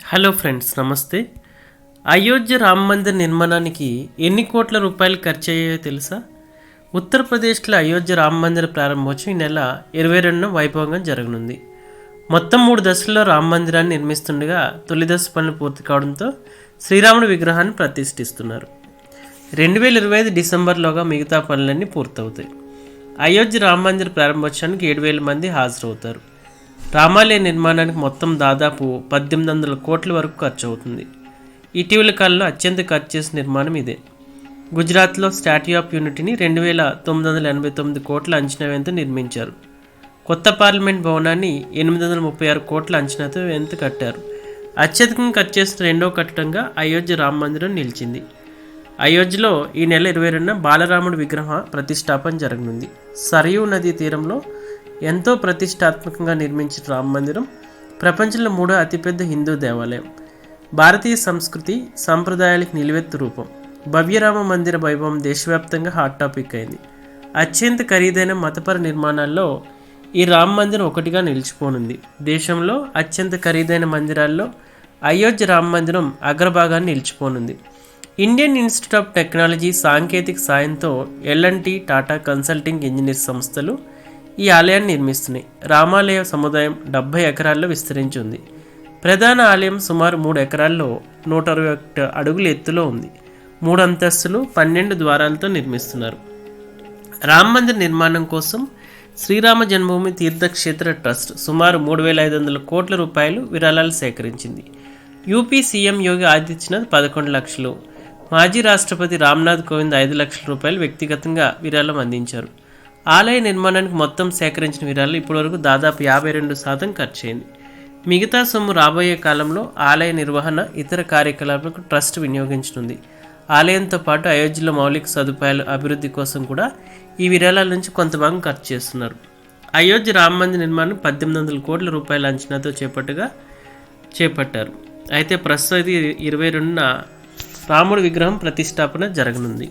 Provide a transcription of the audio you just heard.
Hello friends, నమస్తే. అయోధ్య రామ మందిర్ నిర్మాణానికి ఎన్ని కోట్ల రూపాయలు ఖర్చు అయ్యాయో తెలుసా? ఉత్తరప్రదేశ్లో అయోధ్య రామ మందిర ప్రారంభోత్సవం ఈ నెల 22న వైభవంగా జరగనుంది. మొత్తం 3 దశల్లో రామ మందిరాన్ని నిర్మిస్తుండగా తొలి దశ పనులు పూర్తి కావడంతో శ్రీరాముడి విగ్రహాన్ని ప్రతిష్ఠిస్తున్నారు. 2025 డిసెంబర్లోగా మిగతా పనులన్నీ పూర్తవుతాయి. అయోధ్య రామ మందిర ప్రారంభోత్సవానికి 7,000 మంది హాజరవుతారు. రామాలయ నిర్మాణానికి మొత్తం దాదాపు 1,800 కోట్ల వరకు ఖర్చు అవుతుంది. ఇటీవల కాలంలో అత్యంత ఖర్చు చేసిన నిర్మాణం ఇదే. గుజరాత్లో స్టాట్యూ ఆఫ్ యూనిటీని 2,989 కోట్ల అంచనా వ్యయంతో నిర్మించారు. కొత్త పార్లమెంట్ భవనాన్ని 836 కోట్ల అంచనాతో వ్యయంతో కట్టారు. అత్యధికంగా ఖర్చు చేసిన రెండవ కట్టడంగా అయోధ్య రామ మందిరం నిలిచింది. అయోధ్యలో ఈ నెల 22న బాలరాముడి విగ్రహ ప్రతిష్టాపన జరగనుంది. సరయూ నదీ తీరంలో ఎంతో ప్రతిష్టాత్మకంగా నిర్మించిన రామ మందిరం ప్రపంచంలో 3వ అతిపెద్ద హిందూ దేవాలయం. భారతీయ సంస్కృతి సంప్రదాయాలకు నిలువెత్తు రూపం. భవ్యరామ మందిర వైభవం దేశవ్యాప్తంగా హాట్ టాపిక్ అయింది. అత్యంత ఖరీదైన మతపర నిర్మాణాల్లో ఈ రామ మందిరం ఒకటిగా నిలిచిపోనుంది. దేశంలో అత్యంత ఖరీదైన మందిరాల్లో అయోధ్య రామ మందిరం అగ్రభాగాన్ని నిలిచిపోనుంది. ఇండియన్ ఇన్స్టిట్యూట్ ఆఫ్ టెక్నాలజీ సాంకేతిక సాయంతో L&T, టాటా కన్సల్టింగ్ ఇంజనీర్ సంస్థలు ఈ ఆలయాన్ని నిర్మిస్తున్నాయి. రామాలయ సముదాయం 70 ఎకరాల్లో విస్తరించి ఉంది. ప్రధాన ఆలయం సుమారు 3 ఎకరాల్లో 161 అడుగుల ఎత్తులో ఉంది. 3 అంతస్తులు 12 ద్వారాలతో నిర్మిస్తున్నారు. రామ మందిర్ నిర్మాణం కోసం శ్రీరామ జన్మభూమి తీర్థక్షేత్ర ట్రస్ట్ సుమారు 3,500 కోట్ల రూపాయలు విరాళాలు సేకరించింది. యూపీ సీఎం యోగి ఆదిత్యనాథ్ 11 లక్షలు, మాజీ రాష్ట్రపతి రామ్నాథ్ కోవింద్ 5 లక్షల రూపాయలు వ్యక్తిగతంగా విరాళం అందించారు. ఆలయ నిర్మాణానికి మొత్తం సేకరించిన విరాళాలు ఇప్పటివరకు దాదాపు 52% ఖర్చయింది. మిగతా సొమ్ము రాబోయే కాలంలో ఆలయ నిర్వహణ, ఇతర కార్యకలాపాలకు ట్రస్ట్ వినియోగించనుంది. ఆలయంతో పాటు అయోధ్యలో మౌలిక సదుపాయాల అభివృద్ధి కోసం కూడా ఈ విరాళాల నుంచి కొంత భాగం ఖర్చు చేస్తున్నారు. అయోధ్య రామ మందిర నిర్మాణం 1,800 కోట్ల రూపాయల అంచనాతో చేపట్టారు. అయితే ప్రస్తుతం 22న రాముడి విగ్రహం ప్రతిష్టాపన జరగనుంది.